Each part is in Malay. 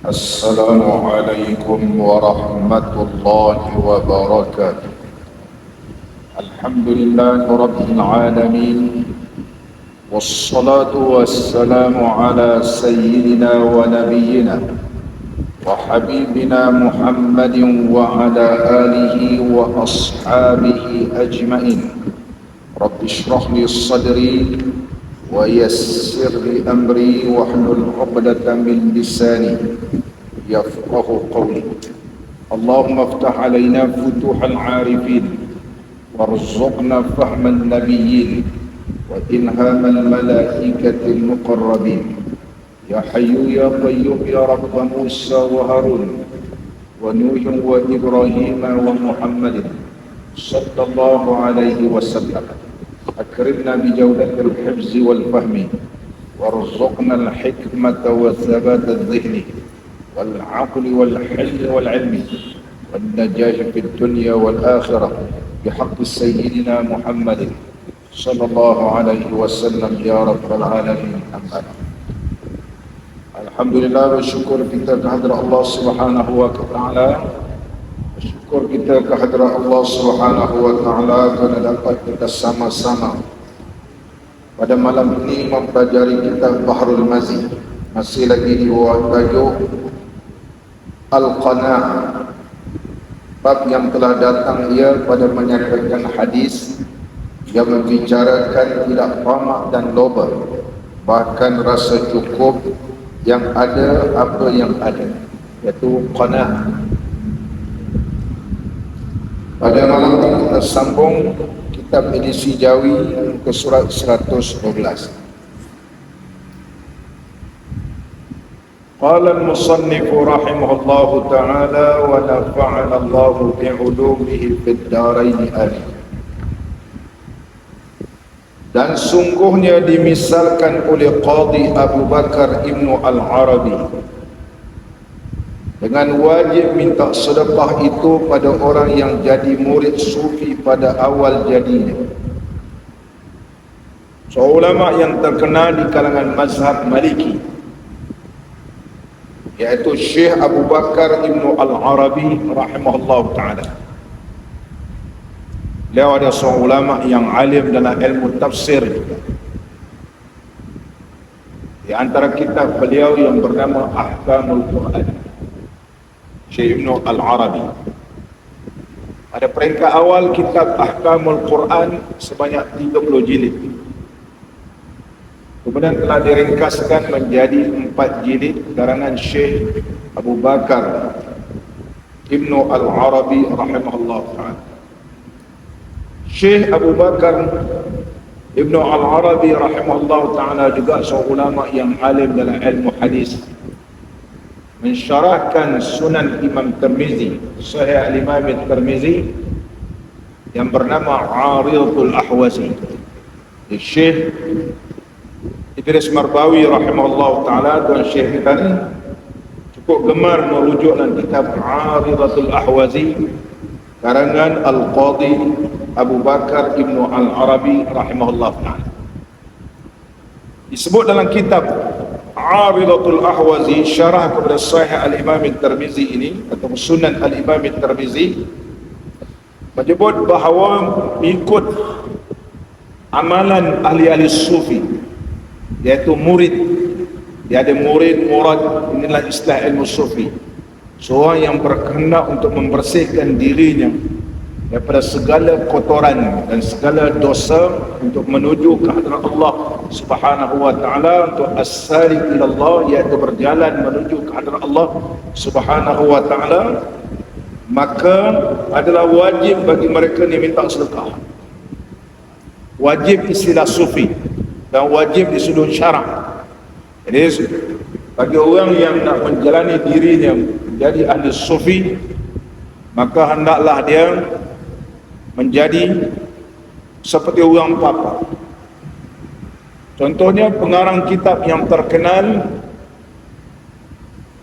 السلام عليكم ورحمة الله وبركاته. الحمد لله رب العالمين، والصلاة والسلام على سيدنا ونبينا وحبيبنا محمد وعلى آله وأصحابه أجمعين. رب اشرح لي صدري ويسر لي أمري واحلل عقدة من لساني يفقه قولي. اللهم افتح علينا فتوح العارفين وارزقنا فهم النبيين وإلهام الملائكة المقربين. يا حي يا قيوم يا رب موسى وهارون ونوح وإبراهيم ومحمد صلى الله عليه وسلم. أكرمنا بجودة الحفظ والفهم وارزقنا الحكمة والثبات الذهني والعقل والحلم والعلم والنجاح في الدنيا والآخرة بحق سيدنا محمد صلى الله عليه وسلم يا رب العالمين. أما Alhamdulillah, bersyukur kita kehadrat Allah Subhanahu wa taala. Syukur kita kehadrat Allah Subhanahu wa taala kerana dapat kita sama-sama pada malam ini mempelajari kitab Bahrul Mazi. Masih lagi di bawah tajuk Al-Qana'ah. Bab yang telah datang ia pada menyampaikan hadis yang membicarakan tidak tamak dan loba, bahkan rasa cukup yang ada apa yang ada, iaitu qana'ah. Pada malam ini kita sambung kitab edisi Jawi ke surat 112. Qala al-musannif rahimahullahu ta'ala wa nafa'ana Allahu bi'ulumihi fid dharain amin. Dan sungguhnya dimisalkan oleh Qadhi Abu Bakar Ibnu Al-Arabi dengan wajib minta sedekah itu pada orang yang jadi murid sufi pada awal jadinya. Seorang ulama yang terkenal di kalangan mazhab Maliki, yaitu Syekh Abu Bakar Ibnu Al-Arabi rahimahullah ta'ala. Beliau ada seorang ulama yang alim dalam ilmu tafsir. Di antara kitab beliau yang bernama Ahkamul Quran, Syekh Ibnu Al-Arabi. Pada peringkat awal kitab Ahkamul Quran sebanyak 30 jilid. Kemudian telah diringkaskan menjadi 4 jilid karangan Syekh Abu Bakar Ibnu Al-Arabi rahimahullah ta'ala. Syekh Abu Bakar Ibnu Al-Arabi rahimahullah ta'ala juga seorang ulama yang alim dalam ilmu hadis. Mensyarahkan Sunan Imam Tirmizi, Sahih al-Imam Tirmizi yang bernama Aridatul Ahwazi. Syekh Idris Marbawi rahimahullah ta'ala dan Syekh kita ni cukup gemar merujuk dalam kitab Aridatul Ahwazi karangan Al-Qadhi Abu Bakar Ibnu Al-Arabi rahimahullah ta'ala. Disebut dalam kitab Aridatul Ahwazi syarah kepada Sahih al-Imam Tirmizi ini atau Sunan al-Imam Tirmizi, menyebut bahawa ikut amalan ahli-ahli sufi, iaitu murid. Dia ada murid, murad, inilah istilah ilmu sufi. Seorang yang berkehendak untuk membersihkan dirinya daripada segala kotoran dan segala dosa untuk menuju ke hadirat Allah Subhanahu wa taala, untuk as-salik ila Allah, iaitu berjalan menuju ke hadirat Allah Subhanahu wa taala, maka adalah wajib bagi mereka ni minta sedekah. Wajib istilah sufi dan wajib di sudut syarak. Jadi bagi orang yang nak menjalani dirinya menjadi ahli sufi, maka hendaklah dia menjadi seperti orang papa. Contohnya pengarang kitab yang terkenal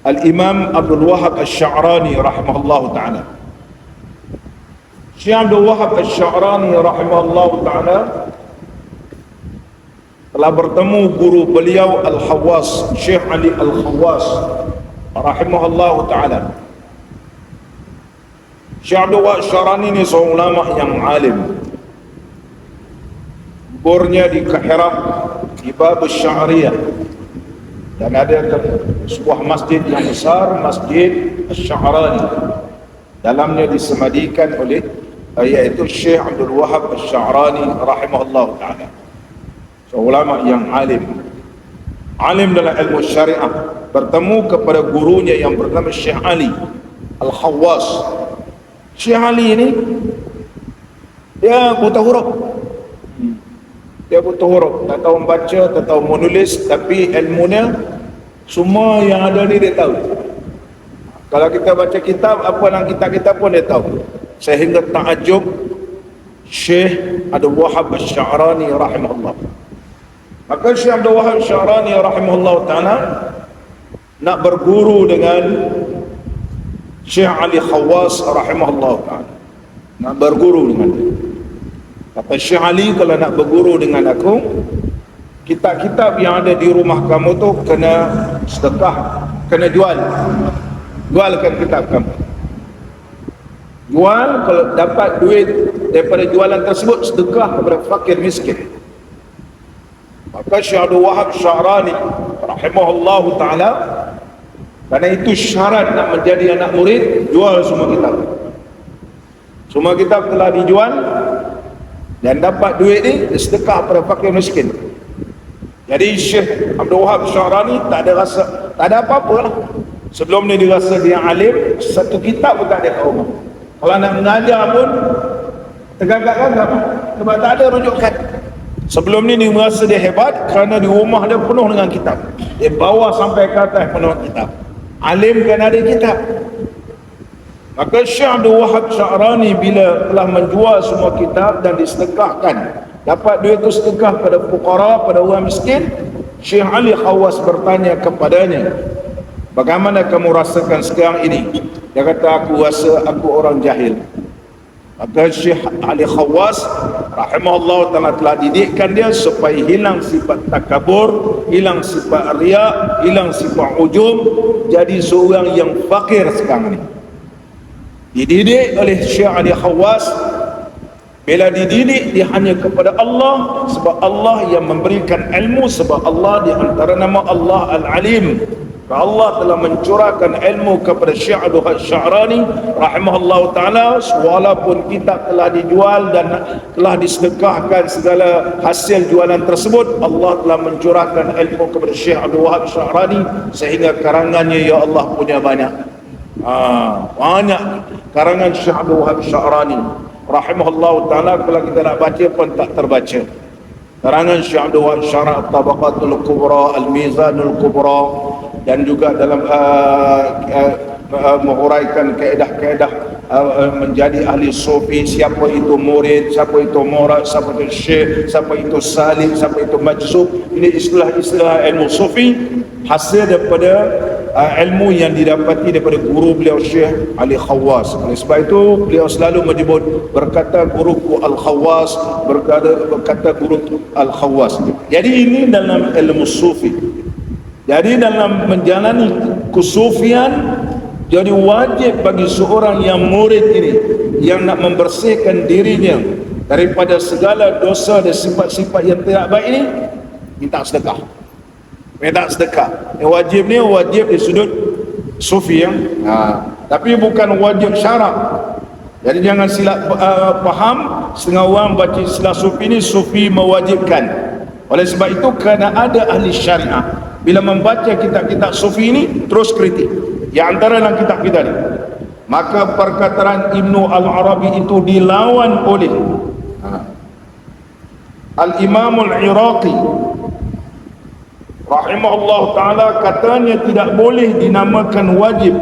Al-Imam Abdul Wahab Asy-Sya'rani rahimahullahu ta'ala. Syekh Abdul Wahab Asy-Sya'rani rahimahullahu ta'ala telah bertemu guru beliau Al-Khawwas, Syekh Ali Al-Khawwas rahimahullah ta'ala. Syekh Abdul Wahab Syarani ni seorang ulama yang alim. Kuburnya di Kahirah, di Bab Sya'riyah, dan ada sebuah masjid yang besar, Masjid Syarani. Dalamnya disemadikan oleh yaitu Syekh Abdul Wahab Syarani rahimahullah ta'ala. Seorang ulama yang alim dalam ilmu syariah, bertemu kepada gurunya yang bernama Syekh Ali Al-Khawwas. Syekh Ali ini dia buta huruf, tak tahu membaca, tak tahu menulis, tapi ilmunya semua yang ada ni dia tahu. Kalau kita baca kitab, apa dalam kitab-kitab pun dia tahu. Sehingga takjub Syekh Abdul Wahab Syarani rahimahullah. Maka Syekh Abdul Wahab Syarani rahimahullah ta'ala nak berguru dengan Syekh Ali Khawwas rahimahullah ta'ala, nak berguru dengan dia. Kata Syekh Ali, kalau nak berguru dengan aku, kitab-kitab yang ada di rumah kamu tu kena sedekah, kena jualkan kitab kamu. Jual, kalau dapat duit daripada jualan tersebut, sedekah kepada fakir miskin. Maka Syekh Abdul Wahab Syarani rahimahullah ta'ala, kerana itu syarat nak menjadi anak murid, jual semua kitab. Semua kitab telah dijual, dan dapat duit ni sedekah pada fakir miskin. Jadi Syekh Abdul Wahab Syarani tak ada apa-apa lah. Sebelum ni dia rasa dia alim, satu kitab pun tak ada kat rumah. Kalau nak mengajar pun tergagap-gagap, sebab tak ada rujukan. Sebelum ni dia merasa dia hebat kerana di rumah dia penuh dengan kitab. Dia bawa sampai ke atas penuh kitab. Alim kan ada kitab. Maka Syekh Abdul Wahab Syarani bila telah menjual semua kitab dan disedekahkan, dapat duit itu sedekah pada fuqara, pada orang miskin, Syekh Ali Khawwas bertanya kepadanya, bagaimana kamu rasakan sekarang ini? Dia kata, aku rasa aku orang jahil. Maka Syekh Ali Khawwas rahimahullah ta'ala telah didikkan dia supaya hilang sifat takabur, hilang sifat riak, hilang sifat ujub, jadi seorang yang fakir sekarang ini. Dididik oleh Syekh Ali Khawwas. Bila dididik, dia hanya kepada Allah, sebab Allah yang memberikan ilmu, sebab Allah di antara nama Allah Al-Alim. Allah telah mencurahkan ilmu kepada Syekh Abdul Wahab Syarani rahimahullah ta'ala. Walaupun kitab telah dijual dan telah disedekahkan segala hasil jualan tersebut, Allah telah mencurahkan ilmu kepada Syekh Abdul Wahab Syarani sehingga karangannya ya Allah punya banyak. Banyak karangan Syekh Abdul Wahab Syarani rahimahullah ta'ala, kalau kita nak baca pun tak terbaca. Karangan Syekh Abdul Wahab Syarani Tabaqatul Kubra, Al-Mizanul Kubra, dan juga dalam menghuraikan kaedah-kaedah menjadi ahli sufi, siapa itu murid, siapa itu murad, siapa itu syekh, siapa itu salim, siapa itu majzub. Ini istilah-istilah ilmu sufi hasil daripada ilmu yang didapati daripada guru beliau Syekh Ali Khawwas. Oleh sebab itu beliau selalu menyebut, berkata guruku Al-Khawwas, berkata guruku Al-Khawwas. Jadi ini dalam ilmu sufi. Jadi dalam menjalani kesufian, jadi wajib bagi seorang yang murid ini, yang nak membersihkan dirinya daripada segala dosa dan sifat-sifat yang tidak baik ini, minta sedekah. Yang wajib ni wajib di sudut sufi, ya. Tapi bukan wajib syarak. Jadi jangan silap faham, setengah orang baca istilah sufi ni, sufi mewajibkan. Oleh sebab itu, kerana ada ahli syariah, bila membaca kitab-kitab sufi ini terus kritik. Yang antara dalam kitab kita ni, maka perkataan Ibnu Al-Arabi itu dilawan oleh Al-Imam Al-Iraqi rahimahullah ta'ala. Katanya tidak boleh dinamakan wajib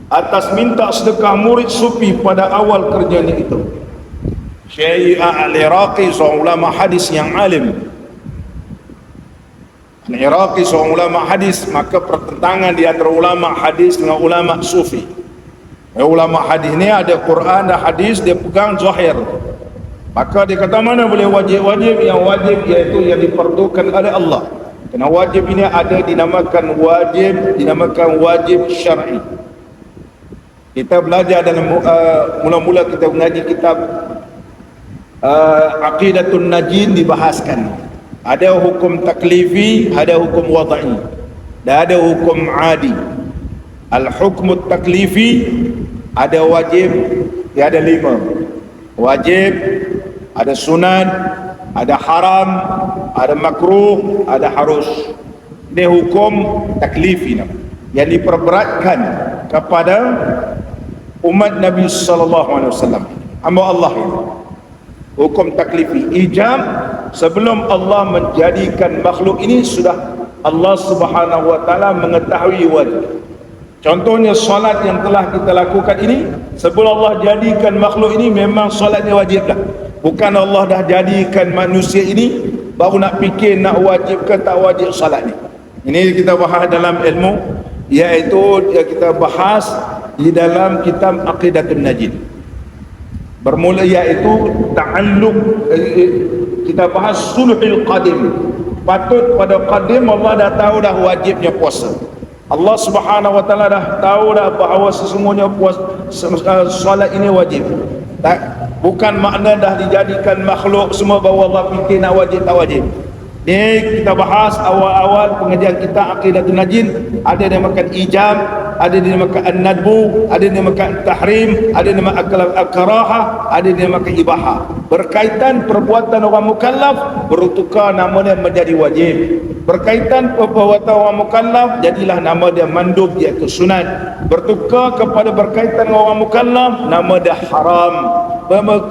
atas minta sedekah murid sufi pada awal kerjanya itu. Syekh Al-Iraqi seorang ulama hadis yang alim. Al-Iraqi seorang ulama hadis, maka pertentangan di antara ulama hadis dengan ulama sufi. Ulama hadis ni ada Quran dan hadis, dia pegang zahir. Maka dia kata mana boleh wajib-wajib, yang wajib iaitu yang diperdukan oleh Allah. Kerana wajib ini ada dinamakan wajib syar'i. Kita belajar dalam mula-mula kita mengaji kitab Aqidatun Najin dibahaskan. Ada hukum taklifi, ada hukum wada'i, dan ada hukum adi. Al-hukmu taklifi ada wajib, dia ada 5. Wajib, ada sunat, ada haram, ada makruh, ada harus. Ini hukum taklifi yang diperberatkan kepada umat Nabi sallallahu alaihi wasallam, hamba Allah ini. Hukum taklifi ijab, sebelum Allah menjadikan makhluk ini sudah Allah Subhanahu wa taala mengetahui wajib. Contohnya solat yang telah kita lakukan ini, sebelum Allah jadikan makhluk ini memang solatnya wajib dah. Bukan Allah dah jadikan manusia ini baru nak fikir nak wajib ke tak wajib solat ni. Ini kita bahas dalam ilmu, iaitu kita bahas di dalam kitab Aqidatun Najin. Bermula iaitu ta'alluq, kita bahas sulhul qadim. Patut pada qadim Allah dah tahu dah wajibnya puasa. Allah Subhanahu wa taala dah tahu dah bahawa sesungguhnya solat ini wajib. Tak, bukan makna dah dijadikan makhluk semua bahawa Allah fikir nak wajib tak wajib. Ini kita bahas awal-awal pengajian kita Aqidatun Najin. Ada yang dinamakan ijab, ada yang dinamakan an-nadbu, ada yang dinamakan tahrim, ada yang dinamakan al-karahah, ada yang dinamakan ibahah. Berkaitan perbuatan orang mukallaf bertukar nama dia menjadi wajib. Berkaitan perbuatan orang mukallaf jadilah nama dia mandub, iaitu sunat. Bertukar kepada berkaitan dengan orang mukallaf nama dia haram.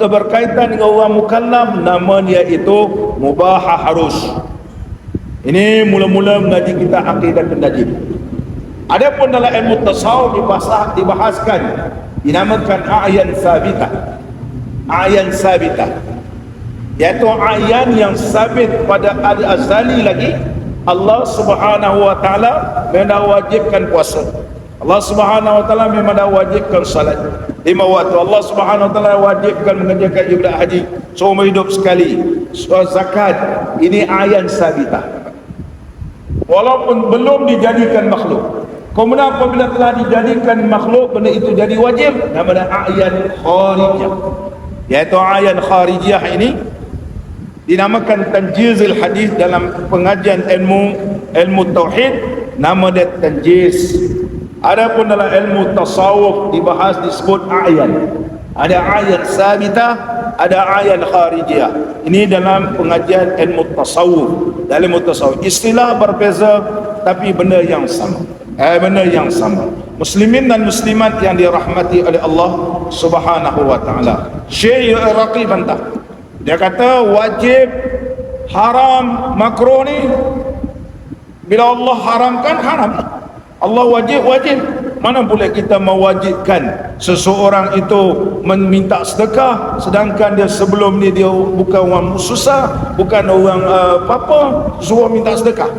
Berkaitan dengan orang mukallaf nama dia itu mubahah, harus. Ini mula-mula mengaji kita Aqidatun Najin. Adapun dalam ilmu tasawuf dibahaskan dinamakan a'yan sabitah. A'yan sabitah, iaitu a'yan yang sabit pada azali lagi. Allah Subhanahu wa taala memang wajibkan puasa. Allah Subhanahu wa taala memang dah wajibkan salat 5 waktu. Allah Subhanahu wa taala wajibkan mengerjakan ibadah haji seumur hidup sekali. Zakat, ini a'yan sabitah. Walaupun belum dijadikan makhluk. Kemudian apabila telah dijadikan makhluk, benda itu jadi wajib, namanya a'yan kharijiyah. Iaitu a'yan kharijiyah ini dinamakan tanjizul hadis dalam pengajian ilmu tauhid, nama dia tanjiz. Adapun dalam ilmu tasawuf dibahas disebut a'yan. Ada a'yan sabitah, ada a'yan kharijiyah. Ini dalam pengajian ilmu tasawuf. Dalam ilmu tasawuf istilah berbeza tapi benda yang sama. Benda yang sama. Muslimin dan muslimat yang dirahmati oleh Allah Subhanahu wa taala. Syekh Iraqi bantah. Dia kata wajib, haram, makruh ni bila Allah haramkan, haram. Allah wajib. Mana boleh kita mewajibkan seseorang itu meminta sedekah sedangkan dia sebelum ni dia bukan orang susah, bukan orang apa-apa, suruh minta sedekah.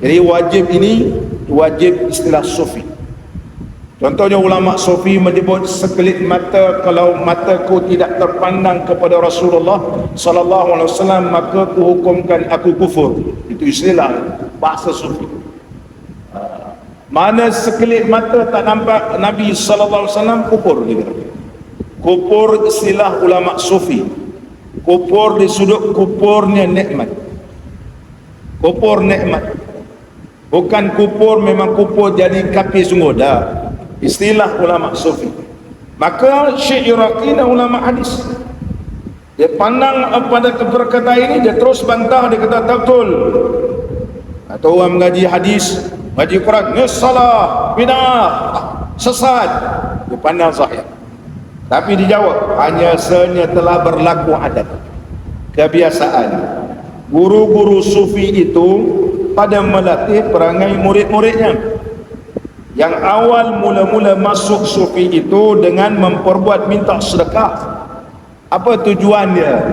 Jadi wajib ini wajib istilah sufi. Contohnya ulama sufi menyebut sekelip mata, kalau mataku tidak terpandang kepada Rasulullah sallallahu alaihi wasallam maka kuhukumkan aku kufur. Itu istilah bahasa sufi. Mana sekelip mata tak nampak Nabi sallallahu alaihi wasallam, kufur gitu. Kufur istilah ulama sufi. Kufur di sudut kufurnya nikmat. Kufur nikmat. Bukan kufur memang kufur jadi kafir sungguh dah. Istilah ulama sufi. Maka Syekh Iraqi dan ulama hadis, dia pandang pada perkataan ini, dia terus bantah, dia kata tak betul. Atau orang mengaji hadis, mengaji Quran, ini salah, bid'ah, sesat. Dia pandang zahir. Tapi dijawab, hanya sebenarnya telah berlaku adat, kebiasaan. Guru-guru sufi itu pada melatih perangai murid-muridnya. Yang awal mula-mula masuk sufi itu dengan memperbuat minta sedekah. Apa tujuan dia?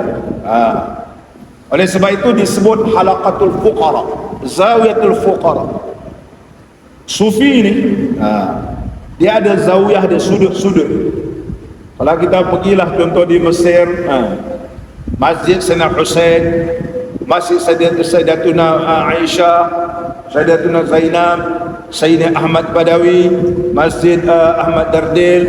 Oleh sebab itu disebut halaqatul fuqara, zawiyatul fuqara. Sufi ini dia ada zawiyah, ada sudut-sudut. Kalau kita pergilah contoh di Mesir, Masjid Sayyidina Husain, Masjid Sayyidatuna Aisyah, Sayyidatuna Zainab, Sayyidina Ahmad Badawi, Masjid Ahmad Dardil,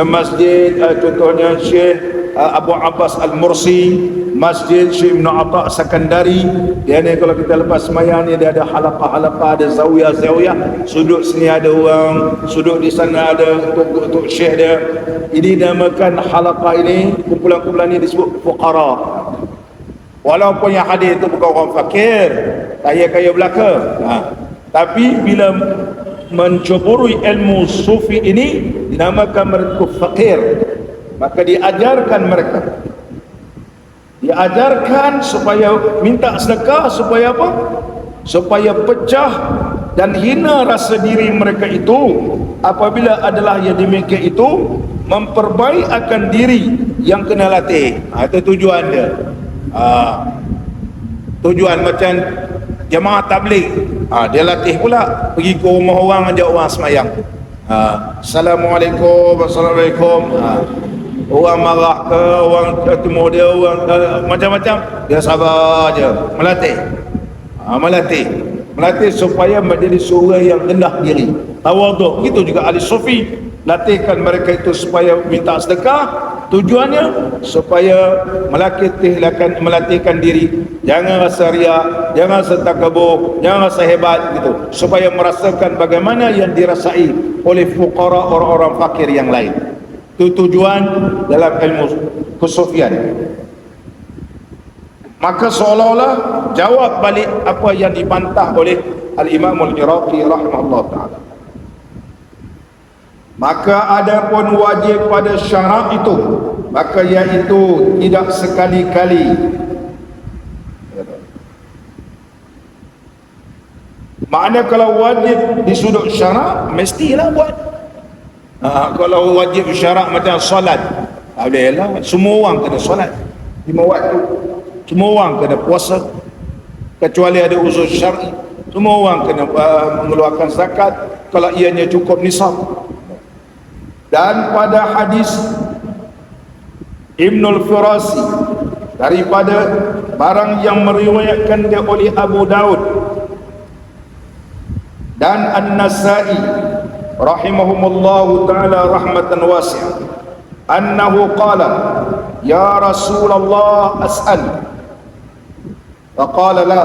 Masjid contohnya Syekh Abu Abbas Al-Mursi, Masjid Syekh Ibn Atta' Sakandari. Dia ni kalau kita lepas semayang ni, dia ada halaqah-halaqah, ada zawiyah-zawiyah. Sudut sini ada orang, sudut di sana ada untuk syekh dia. Ini dinamakan halaqah ini, kumpulan-kumpulan ini disebut fuqara. Walaupun yang hadir itu bukan orang fakir, kaya-kaya belaka. Tapi bila menceburui ilmu sufi ini, dinamakan mereka fakir. Maka diajarkan mereka, diajarkan supaya minta sedekah, supaya apa? Supaya pecah dan hina rasa diri mereka itu. Apabila adalah yang demikian itu, memperbaik akan diri yang kena latih. Itu tujuan dia. Tujuan macam jemaah tabligh, dia latih pula pergi ke rumah orang, ajak orang semayang. Assalamualaikum, Assalamualaikum. Orang marah ke, orang temu dia, orang macam-macam, dia sabar je, melatih supaya menjadi seorang yang rendah diri, tawaduk. Begitu juga ahli sufi, latihkan mereka itu supaya minta sedekah. Tujuannya supaya melatihkan diri, jangan rasa riak, jangan rasa takabur, jangan rasa hebat gitu, supaya merasakan bagaimana yang dirasai oleh fuqara, orang-orang fakir yang lain. Itu tujuan dalam ilmu kesufian. Maka seolah-olah jawab balik apa yang dibantah oleh Al-Imam Al-Iraqi rahimahullah ta'ala. Maka ada pun wajib pada syarat itu, maka iaitu tidak sekali-kali. Makna kalau wajib di sudut syarat, mestilah buat. Kalau wajib syarat macam solat, tak boleh lah. Semua orang kena solat 5 waktu, semua orang kena puasa, kecuali ada uzur syar'i. Semua orang kena mengeluarkan zakat kalau ianya cukup nisab. Dan pada hadis Ibnul Firasi daripada barang yang meriwayatkan dia oleh Abu Daud dan An-Nasa'i rahimahumullahu ta'ala rahmatan wasi'ah, annahu qala ya Rasulullah as'al, faqala la,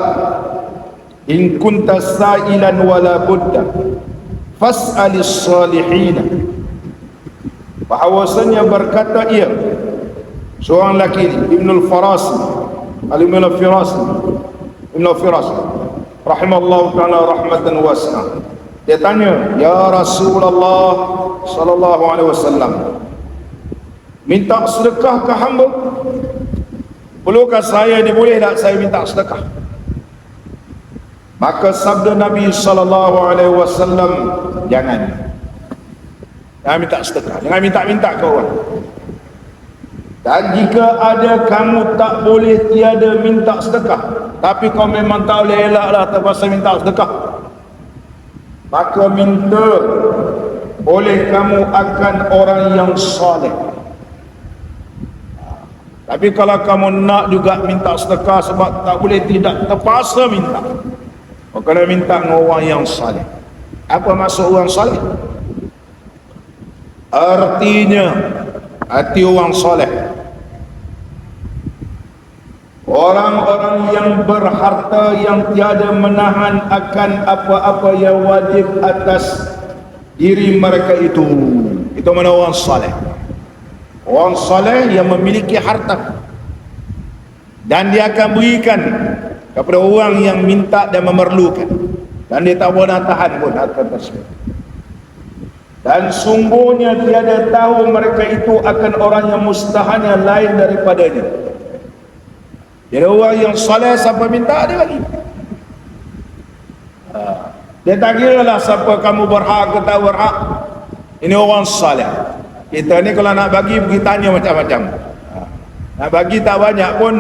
in kunta sa'ilan wala budda fas'alis salihina. Bahawasanya berkata ia, seorang lelaki Ibnul Firasi, Ibnul Firasi rahimallahu ta'ala rahmatan wasi'ah, dia tanya, ya Rasulullah sallallahu alaihi wasallam, minta sedekah ke hamba? Perlukah saya, ni boleh tak saya minta sedekah? Maka sabda Nabi sallallahu alaihi wasallam, jangan minta sedekah, jangan minta-minta ke orang. Dan jika ada kamu tak boleh tiada minta sedekah, tapi kau memang tak boleh elaklah terpaksa minta sedekah, maka minta oleh kamu akan orang yang soleh. Tapi kalau kamu nak juga minta sedekah sebab tak boleh, tidak terpaksa minta, kau kena minta dengan orang yang soleh. Apa maksud orang soleh? Artinya hati orang soleh, orang-orang yang berharta, yang tiada menahan akan apa-apa yang wajib atas diri mereka itu mana orang soleh. Orang soleh yang memiliki harta, dan dia akan berikan kepada orang yang minta dan memerlukan, dan dia tak boleh tahan pun harta tersebut. Dan sungguhnya tiada tahu mereka itu akan orang yang mustahan yang lain daripadanya. Jadi orang yang soleh, siapa minta dia bagi. Dia tak kira lah siapa kamu berhak ke tak berhak. Ini orang soleh. Kita ni kalau nak bagi, pergi tanya macam-macam. Nak bagi tak banyak pun,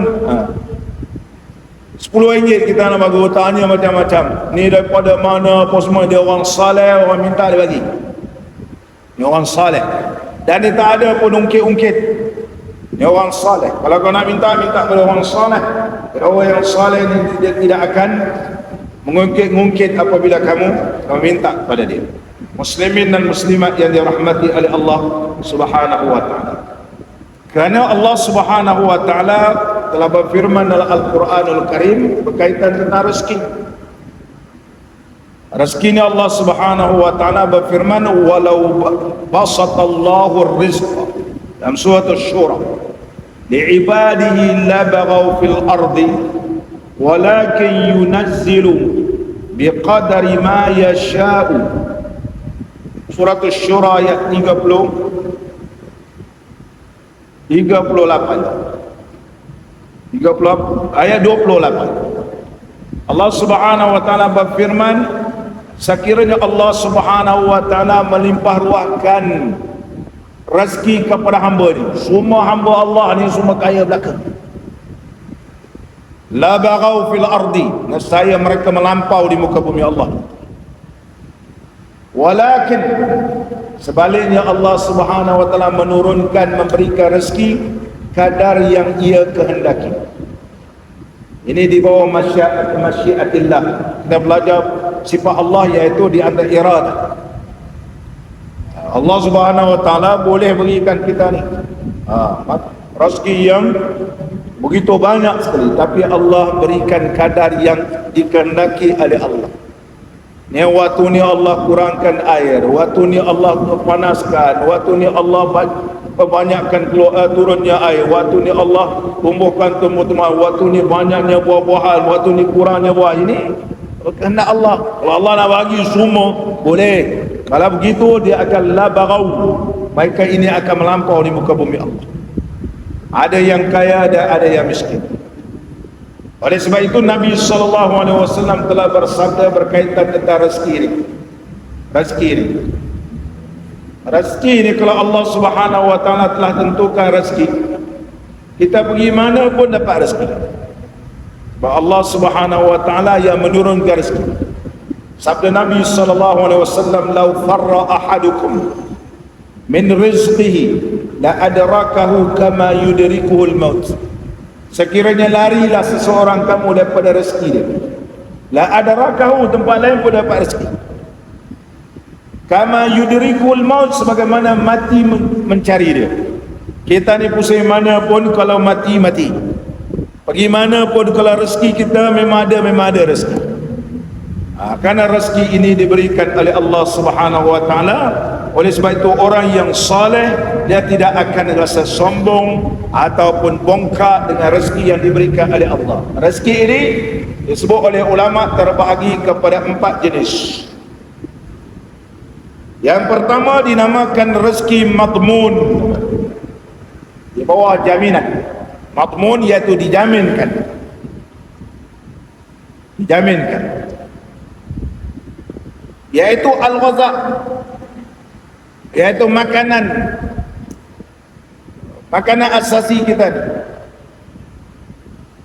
RM10 kita nak bagi, tanya macam-macam. Ni daripada mana, apa semua. Dia orang soleh, orang minta dia bagi. Ini orang saleh, dan dia tak ada pun ungkit-ungkit. Ini orang saleh. Kalau kau nak minta, minta pada orang saleh. Kalau orang yang saleh ini dia tidak akan mengungkit-ungkit apabila kamu meminta kepada dia. Muslimin dan muslimat yang dirahmati oleh Allah Subhanahu wa taala. Kerana Allah Subhanahu wa taala telah berfirman dalam Al-Quranul Karim berkaitan tentang rezeki. Rezeki ini Allah Subhanahu wa taala berfirman, walau basatallahu ar-rizqa, dalam surah Asy-Syura, li'ibadihi labaghaw fil ardi walakin yunazzilu biqadari ma yasha'u. Surah Asy-Syura ayat 38 ayat 28. Allah Subhanahu wa taala berfirman, sekiranya Allah Subhanahu wa taala melimpah ruahkan rezeki kepada hamba ni, semua hamba Allah ni semua kaya belaka, la baghaw fil ardi, nescaya mereka melampau di muka bumi Allah. Walakin sebaliknya Allah Subhanahu wa taala menurunkan, memberikan rezeki kadar yang ia kehendaki. Ini di bawah masyiatillah. Kita belajar sifat Allah, iaitu di antara iradah. Allah Subhanahu wa taala boleh berikan kita ni rezeki yang begitu banyak sekali, tapi Allah berikan kadar yang dikehendaki oleh Allah. Ni waktu ni Allah kurangkan air, waktu ni Allah panaskan, waktu ni Allah perbanyakkan turunnya air, waktu ni Allah tumbuhkan tumbuh-tumbuhan, waktu ni banyaknya buah-buahan, waktu ni kurangnya buah. Ini kehendak Allah. Kalau Allah nak bagi semua, boleh. Kalau begitu dia akan la baghaw, mereka ini akan melampau di muka bumi Allah. Ada yang kaya, ada yang miskin. Oleh sebab itu Nabi SAW telah bersabda berkaitan tentang rezeki ini. Rezeki ini kalau Allah Subhanahu wa taala telah tentukan rezeki, kita pergi mana pun dapat rezeki. Sebab Allah Subhanahu wa taala yang menurunkan rezeki. Sabda Nabi SAW, "Lau farra ahadukum min rizqihi la adrakahu kama yudrikuhul maut." Sekiranya larilah seseorang kamu daripada rezeki dia, la adrakahu, tempat lain pun dapat rezeki, kama yudrikul maut, sebagaimana mati mencari dia. Kita ni pusing mana pun, kalau mati, mati. Pergi mana pun, kalau rezeki kita memang ada rezeki. Karena rezeki ini diberikan oleh Allah Subhanahu wa taala. Oleh sebab itu orang yang saleh, dia tidak akan rasa sombong ataupun bongkak dengan rezeki yang diberikan oleh Allah. Rezeki ini disebut oleh ulama terbahagi kepada 4 jenis. Yang pertama dinamakan rezeki madmun, di bawah jaminan. Madmun iaitu dijaminkan. Iaitu al-ghaza, iaitu makanan asasi kita ni.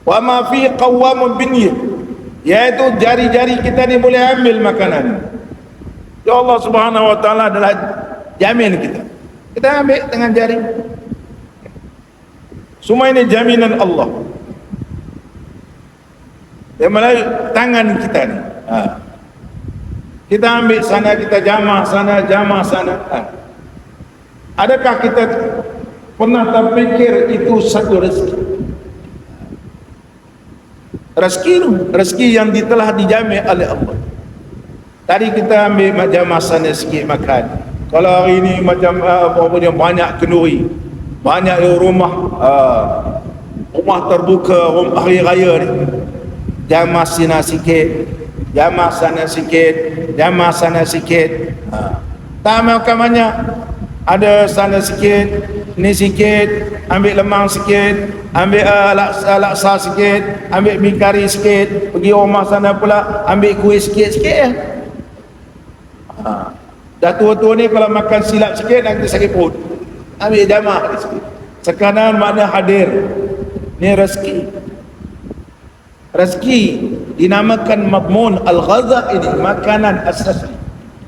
Wa ma fi qawamun binyah, iaitu jari-jari kita ni boleh ambil makanan. Ya Allah Subhanahu wa taala adalah jamin kita. Kita ambil dengan jari. Semua ini jaminan Allah. Yang melalui tangan kita ni. Kita ambil sana, kita jamah sana. Adakah kita pernah terfikir itu satu rezeki? Rezeki yang telah dijamin oleh Allah. Tadi kita ambil jamah sana sikit makan. Kalau hari ini macam banyak kenduri, banyak rumah terbuka, hari raya ni, jamah sana sikit, jamah sana sikit. Tak makan banyak, ada sana sikit, ni sikit, ambil lemang sikit, ambil laksa sikit, ambil mi kari sikit, pergi rumah sana pula ambil kuih sikit-sikit. Dah tua-tua ni kalau makan silap sikit nanti sakit perut, ambil jamah sikit. Sekarang mana hadir. Ni rezeki dinamakan madmun. Al-ghaza ini makanan asasi.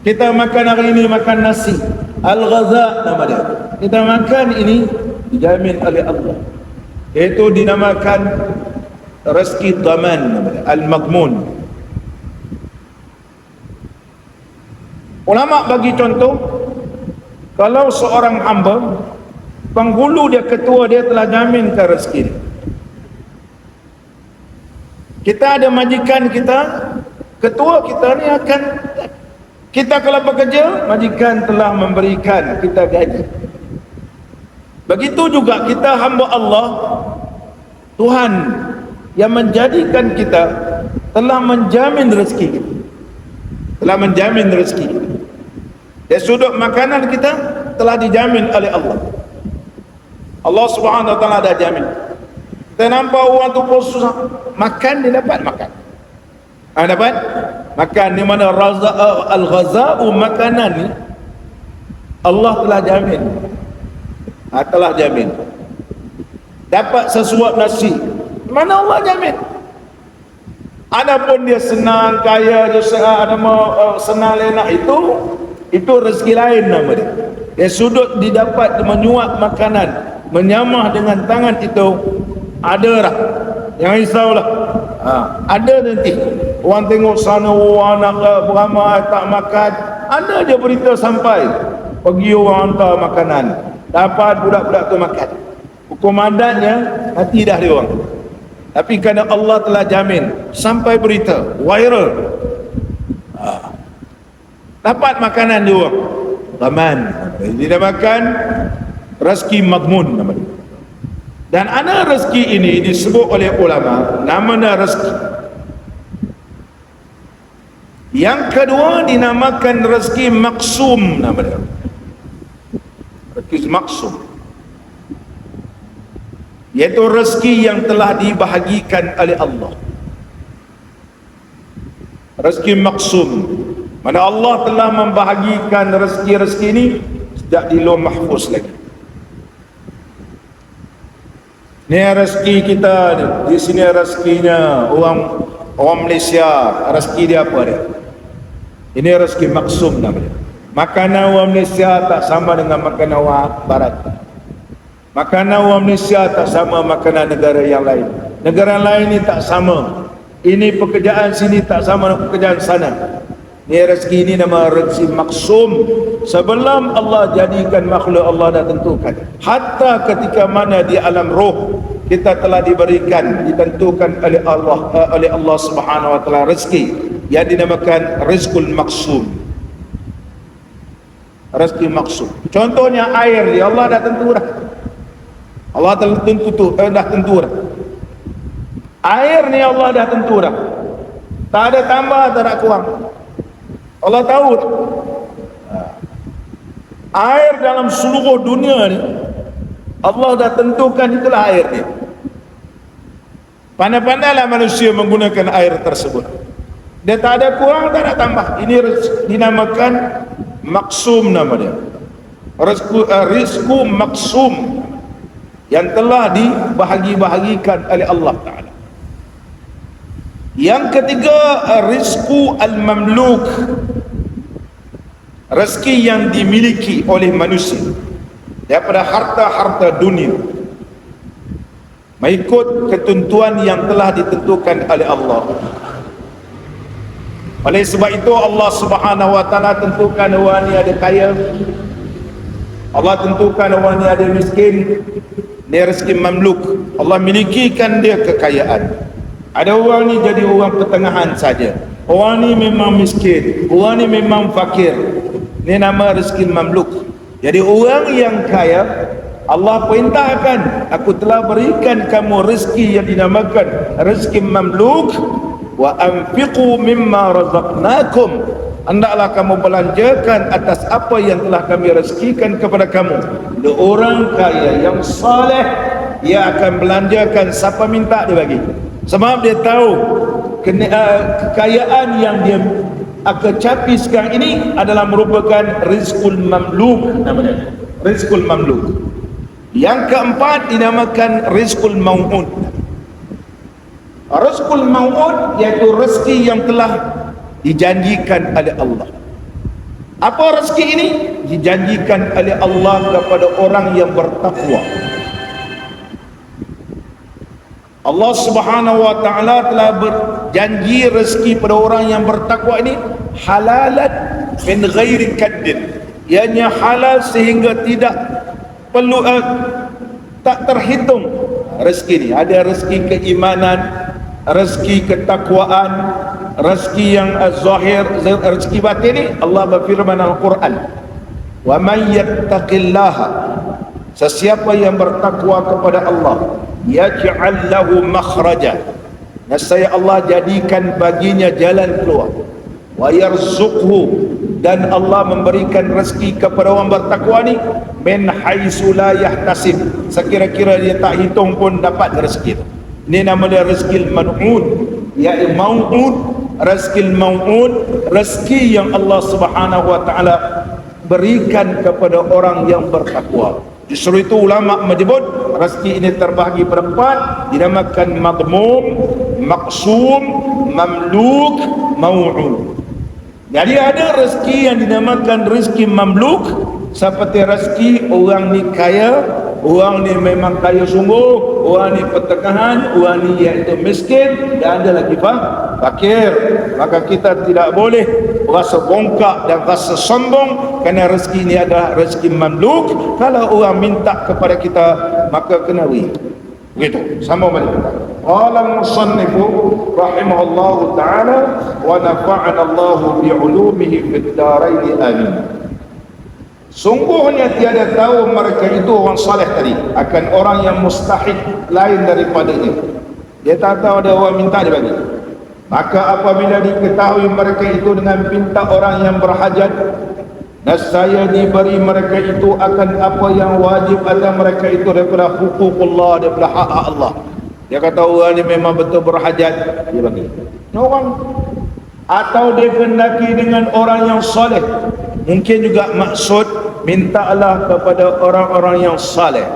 Kita makan hari ini makan nasi, al-ghaza nama dia. Kita makan ini dijamin oleh Allah. Itu dinamakan rezeki dhaman, al-maghmun. Ulama bagi contoh, kalau seorang hamba penghulu dia, ketua dia telah jaminkan rezeki dia. Kita ada majikan kita, ketua kita ni akan, kita kalau bekerja, majikan telah memberikan kita gaji. Begitu juga kita hamba Allah, Tuhan yang menjadikan kita telah menjamin rezeki kita, telah menjamin rezeki kita. Dari sudut makanan kita telah dijamin oleh Allah. Allah Subhanahu wa taala dah jamin. Kita nampak orang tu pun susah makan, dia dapat makan. Dapat makan, di mana al-ghaza'u, makanan ni Allah telah jamin. Telah jamin. Dapat sesuap nasi, mana Allah jamin. Adapun dia senang, kaya, dia senang lenak, itu rezeki lain nama dia. Dia sudut didapat menyuap makanan, menyamah dengan tangan itu, ada lah. Jangan risaulah. Ada nanti orang tengok sana, anak beramai tak makan, ada je berita sampai, pergi orang hantar makanan, dapat budak-budak tu makan. Hukum adatnya hati dah dia orang, tapi kerana Allah telah jamin, sampai berita viral, dapat makanan dia orang. Dhaman, dia makan rezeki maghmun namanya. Dan ada rezeki ini disebut oleh ulama namanya rezeki. Yang kedua dinamakan rezeki maksum namanya. Rezeki maksum, iaitu rezeki yang telah dibahagikan oleh Allah. Rezeki maksum, mana Allah telah membahagikan rezeki-rezeki ini sejak di Lauh Mahfuz lagi. Ni rezeki kita di sini, rezekinya orang Malaysia, rezeki dia apa dia? Ini rezeki maksum namanya. Makanan orang Malaysia tak sama dengan makanan orang barat. Makanan orang Malaysia tak sama makanan negara yang lain. Negara lain ni tak sama. Ini pekerjaan sini tak sama dengan pekerjaan sana. Ni rezeki ini nama rezeki maksum. Sebelum Allah jadikan makhluk, Allah dah tentukan. Hatta ketika mana di alam roh kita telah diberikan, ditentukan oleh Allah Subhanahu wa taala rezeki yang dinamakan rizqul maksum. Rezeki maksum. Contohnya air, ya Allah dah tentu dah. Allah telah tentu dah. Air ni Allah dah tentu dah. Tak ada tambah, tak ada kurang. Allah tahu. Air dalam seluruh dunia ni Allah dah tentukan, itulah air ni. Pandai-pandailah manusia menggunakan air tersebut. Dia tak ada kurang, tak ada tambah. Ini dinamakan maksum nama dia. Rizku maksum yang telah dibahagi-bahagikan oleh Allah Ta'ala. Yang ketiga, rizku al-mamluk, rezeki yang dimiliki oleh manusia daripada harta-harta dunia, mengikut ketentuan yang telah ditentukan oleh Allah. Oleh sebab itu Allah Subhanahu wa taala tentukan orang ni ada kaya, Allah tentukan orang ni ada miskin. Ni rezeki mamluk, Allah milikikan dia kekayaan. Ada orang ni jadi orang pertengahan saja, orang ni memang miskin, orang ni memang fakir. Ni nama rezeki mamluk. Jadi orang yang kaya, Allah perintahkan, aku telah berikan kamu rezeki yang dinamakan rezeki mamluk. Wa anfiqu mimma razaqnakum, hendaklah kamu belanjakan atas apa yang telah kami rezekikan kepada kamu. Orang kaya yang saleh, dia akan belanjakan, siapa minta dia bagi. Sebab dia tahu kekayaan yang dia akan capai sekarang ini adalah merupakan rizqul mamluk namanya. Rizqul mamluk. Yang keempat dinamakan rizqul mau'ud. Rizqul mau'ud iaitu rezeki yang telah dijanjikan oleh Allah. Apa rezeki ini? Dijanjikan oleh Allah kepada orang yang bertakwa. Allah Subhanahu wa taala telah berjanji rezeki pada orang yang bertakwa ini halalan min ghairi kaddin, ianya halal sehingga tidak perlu tak terhitung rezeki ini. Ada rezeki keimanan, rezeki ketakwaan, rezeki yang zahir, rezeki batin ini. Allah berfirman dalam Al-Quran, wa man yattaqillaha, sesiapa yang bertakwa kepada Allah, yaj'al lahu makhraja, nescaya Allah jadikan baginya jalan keluar, wa yarzuqhu, dan Allah memberikan rezeki kepada orang bertakwa ni min haitsu la yahtasib, sekira-kira dia tak hitung pun dapat rezeki itu. Ini nama dia rezeki al-man'ud, iaitu mau'ud, rezeki al-mau'ud, rezeki yang Allah Subhanahu wa taala berikan kepada orang yang bertakwa. Justru itu ulama menyebut rezeki ini terbahagi berempat, dinamakan madmum, maqsum, mamluk, mau'ud. Jadi ada rezeki yang dinamakan rezeki mamluk, seperti rezeki orang ni kaya, orang ni memang kaya sungguh, orang ni pertengahan, orang ni iaitu miskin, dan ada lagi fakir. Maka kita tidak boleh rasa bongkak dan rasa sombong, kerana rezeki ini adalah rezeki mamluk. Kalau orang minta kepada kita, maka kena beri. Begitu. Sama balik. Qala al-musannifu rahimahullahu ta'ala wa nafa'ana Allahu bi'ulumihi fid darain amin. Sungguhnya tiada tahu mereka itu orang saleh tadi akan orang yang mustahik lain daripada ini. Dia tak tahu ada orang minta dia bagi. Maka apabila diketahui mereka itu dengan minta orang yang berhajat, nescaya diberi mereka itu akan apa yang wajib atas mereka itu daripada hukukullah, daripada hak-hak Allah. Dia kata orang ni memang betul berhajat, dia bagi. Orang atau dia kendaki dengan orang yang soleh, mungkin juga maksud mintalah kepada orang-orang yang saleh.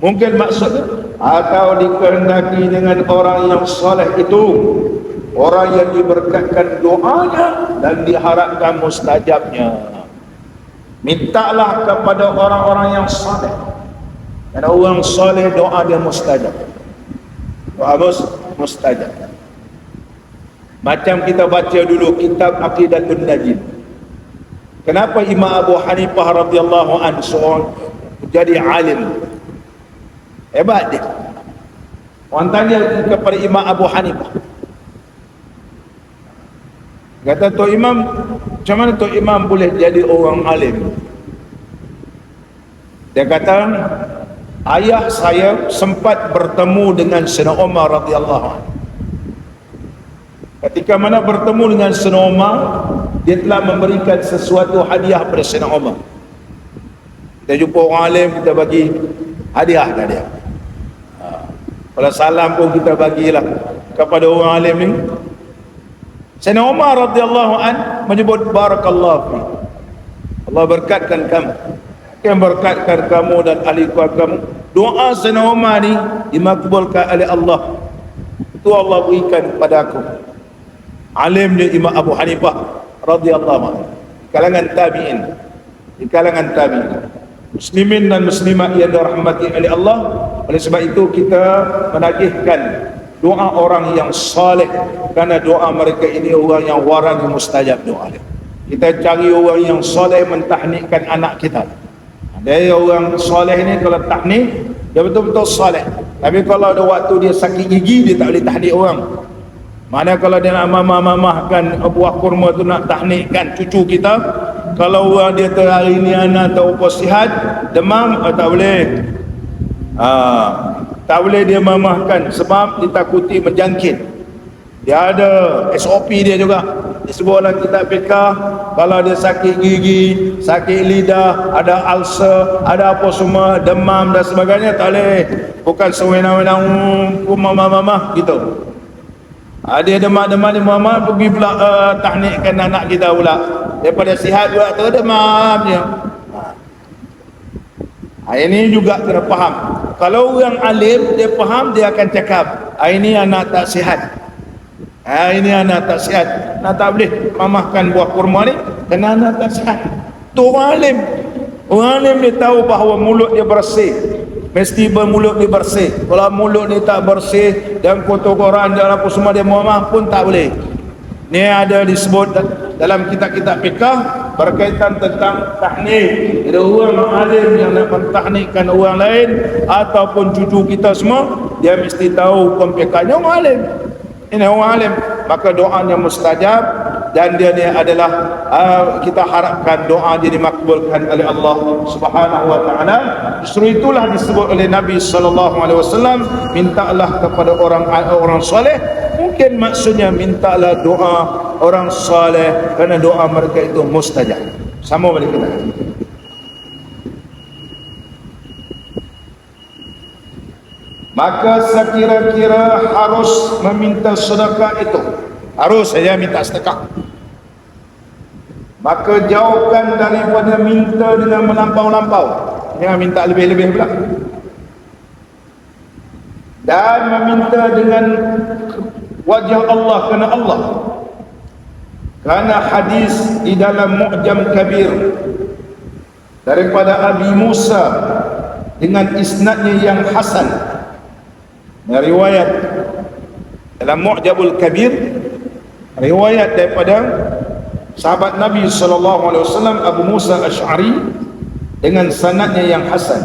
Mungkin maksud atau dikehendaki dengan orang yang saleh itu, orang yang diberkatkan doanya dan diharapkan mustajabnya. Mintalah kepada orang-orang yang saleh, karena orang saleh doa dia mustajab. Doa mustajab. Macam kita baca dulu kitab Aqidatul Najib. Kenapa Imam Abu Hanifah radhiyallahu anhu seorang jadi alim hebat dia? Orang tanya kepada Imam Abu Hanifah, kata Tok Imam, macam mana Tok Imam boleh jadi orang alim? Dia kata, ayah saya sempat bertemu dengan Sayyidina Umar radhiyallahu anhu. Ketika mana bertemu dengan Sayyidina Umar, dia telah memberikan sesuatu hadiah pada Sayyidina Umar. Kita jumpa orang alim, kita bagi hadiah kat dia. Kalau salam pun kita bagilah kepada orang alim ni. Sayyidina Umar radhiyallahu an menyebut barakallahu fi, Allah berkatkan kamu, yang berkatkan kamu dan ahli keluarga kamu. Doa Sayyidina Umar ni dimakbulkan oleh Allah. Itu Allah berikan kepada aku. Alim dia Imam Abu Hanifah radhiyallahu anhu, kalangan tabi'in, di kalangan tabi'in, muslimin dan muslimat yang dirahmati oleh Allah. Oleh sebab itu kita menagihkan doa orang yang saleh, kerana doa mereka ini orang yang waran mustajab doa dia. Kita cari orang yang saleh mentahnikkan anak kita. Dia orang saleh ni kalau tahnik dia betul-betul saleh, tapi kalau ada waktu dia sakit gigi, dia tak boleh tahnik orang. Mana kalau dia nak mamah-mamahkan buah kurma tu, nak tahnikkan cucu kita, kalau orang dia hari ni anak tak apa sihat, demam, tak boleh. Tak boleh dia mamahkan sebab ditakuti menjangkit. Dia ada SOP dia juga. Disebut dalam kitab fiqh, kalau dia sakit gigi, sakit lidah, ada ulcer, ada apa semua, demam dan sebagainya, tak boleh. Bukan sewenang-wenang mamah-mamah gitu. Dia demam-demam ni mama pergi pula tahnikkan anak kita pula. Daripada sihat juga tu demam dia. Ini juga kena faham. Kalau orang alim dia faham, dia akan cakap, ini anak tak sihat. Ini anak tak sihat. Nak tak boleh mamahkan buah kurma ni kerana anak tak sihat. Tu orang alim. Orang alim dia tahu bahawa mulut dia bersih, mesti bermulut ni bersih. Kalau mulut ni tak bersih dan kotor koran dan apa semua dia muamah pun tak boleh. Ni ada disebut dalam kitab-kitab fiqh berkaitan tentang tahnik. Ada orang alim yang nak mentahnikkan orang lain ataupun cucu kita semua, dia mesti tahu hukum fiqhnya. Orang alim, ini orang alim, maka doanya mustajab. Dan dia ni adalah kita harapkan doa dia dimakbulkan oleh Allah Subhanahu wa taala. Justru itulah disebut oleh Nabi sallallahu alaihi wasallam, mintalah kepada orang soleh. Mungkin maksudnya mintalah doa orang soleh kerana doa mereka itu mustajab. Sama balik kita. Maka sekira-kira harus meminta sedekah itu, harus saja minta sedekah. Maka jauhkan daripada minta dengan melampau-lampau, jangan minta lebih-lebih pula, dan meminta dengan wajah Allah kerana Allah. Kerana hadis di dalam Mu'jam Kabir daripada Abi Musa dengan isnadnya yang hasan, riwayat dalam Mu'jamul Kabir, riwayat daripada sahabat Nabi SAW Abu Musa Asy'ari dengan sanadnya yang hasan,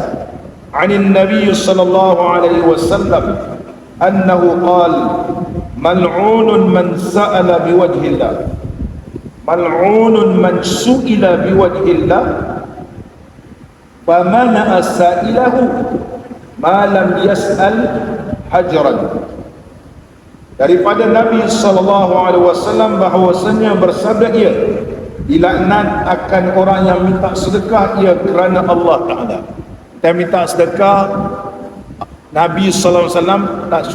anin Nabi SAW annahu qala mal'unun man sa'ala biwajhillah, mal'unun man su'ila biwajhillah, famana'a sa'ilahu ma lam yas'al hajran. Daripada Nabi SAW bahawasanya bersabda ia, dilaknat akan orang yang minta sedekah ia kerana Allah Ta'ala. Kita minta sedekah, Nabi SAW tak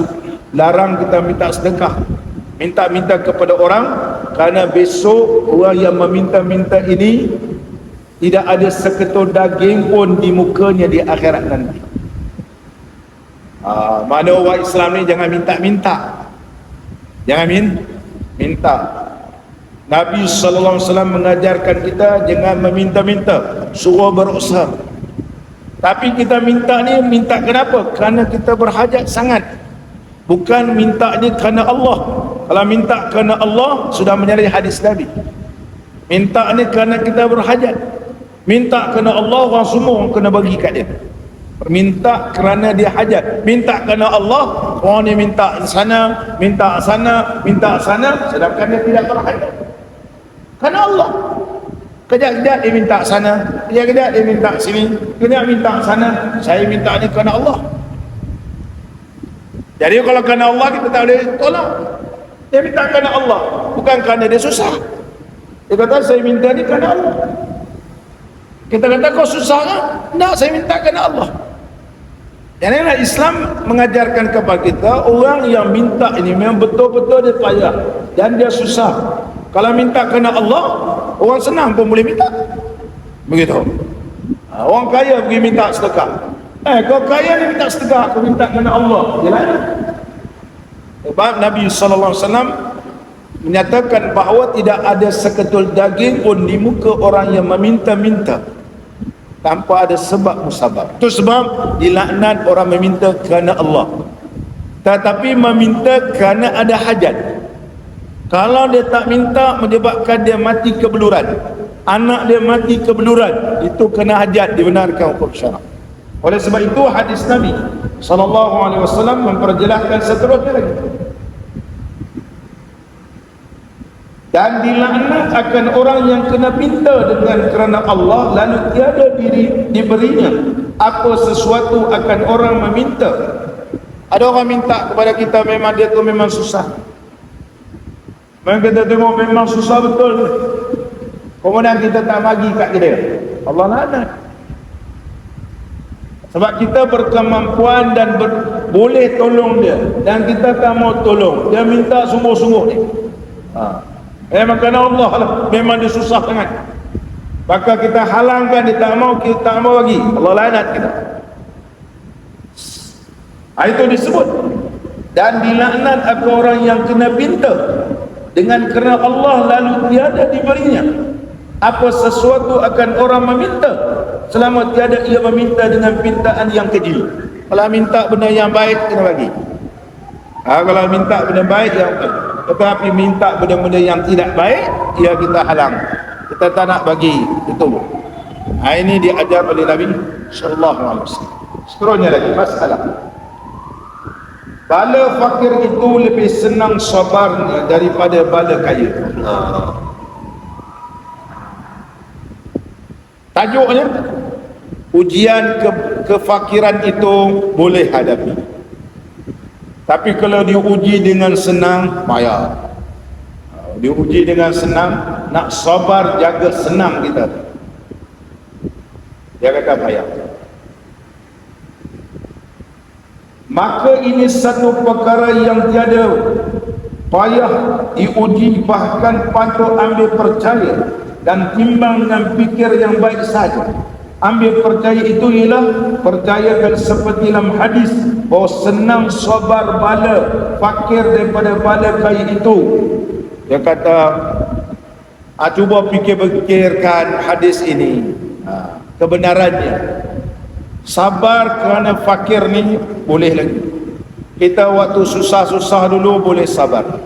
larang kita minta sedekah, minta-minta kepada orang, kerana besok orang yang meminta-minta ini tidak ada seketul daging pun di mukanya di akhirat nanti. Mana orang Islam ni jangan minta-minta, jangan minta. Nabi SAW mengajarkan kita jangan meminta-minta, suruh berusaha. Tapi kita minta ni, minta kenapa? Kerana kita berhajat sangat, bukan minta ni kerana Allah. Kalau minta kerana Allah, sudah menyalahi hadis Nabi. Minta ni kerana kita berhajat, minta kerana Allah, orang semua orang kena bagi kat dia. Minta kerana dia hajat, minta kerana Allah, orang ni minta sana, minta sana, minta sana, sedangkan dia tidak berhajat kerana Allah. Kejap-kejap dia minta sana, kejap-kejap dia minta sini, kejap minta sana. Saya minta ni kerana Allah. Jadi kalau kerana Allah kita tak boleh tolak. Dia minta kerana Allah, bukan kerana dia susah. Dia kata saya minta ni kerana Allah. Kita kata kau susah kan? Tak, saya minta kerana Allah. Jadi Islam mengajarkan kepada kita, orang yang minta ini memang betul-betul dia payah dan dia susah. Kalau minta kerana Allah, orang senang pun boleh minta. Begitu. Orang kaya pergi minta sedekah. Kau kaya ni minta sedekah, aku minta kerana Allah. Jelas. Sebab Nabi SAW menyatakan bahawa tidak ada seketul daging pun di muka orang yang meminta-minta tanpa ada sebab musabab. Itu sebab dilaknat orang meminta kerana Allah. Tetapi meminta kerana ada hajat, kalau dia tak minta menyebabkan dia mati kebeluran, anak dia mati kebeluran, itu kena hajat, dibenarkan hukum syarak. Oleh sebab itu hadis Nabi SAW memperjelaskan seterusnya lagi. Dan dilaknat akan orang yang kena minta dengan kerana Allah lalu tiada diberinya apa sesuatu akan orang meminta. Ada orang minta kepada kita, memang dia tu memang susah, memang kita tengok memang susah betul, kemudian kita tak bagi kat dia, Allah laknat. Sebab kita berkemampuan dan boleh tolong dia, dan kita tak mau tolong, dia minta sungguh-sungguh ni. Memang kerana Allah lah, memang dia susah sangat, maka kita halangkan, dia tak mau, kita tak mau bagi, Allah laknat kita. Itu disebut. Dan dilaknat akan orang yang kena pinta dengan kerana Allah lalu tiada diberinya apa sesuatu akan orang meminta selama tiada ia meminta dengan pintaan yang keji. Kalau minta benda yang baik, kena bagi. Kalau minta benda baik, yang tetapi minta benda-benda yang tidak baik, ya kita halang. Kita tak nak bagi. Itu. Ini diajar oleh Nabi sallallahu alaihi wasallam. Seterusnya lagi masalah. Bala fakir itu lebih senang sabarnya daripada bala kaya. Tajuknya, ujian kefakiran itu boleh hadapi. Tapi kalau diuji dengan senang, payah. Diuji dengan senang, nak sabar jaga senang kita. Dia kata payah. Maka ini satu perkara yang tiada payah diuji, bahkan patut ambil percaya dan timbang dengan fikir yang baik saja. Ambil percaya itu ialah percayakan seperti dalam hadis bahawa senang sabar bala fakir daripada bala kaya itu. Dia kata, cuba fikirkan hadis ini, kebenarannya. Sabar kerana fakir ni boleh lagi. Kita waktu susah-susah dulu boleh sabar,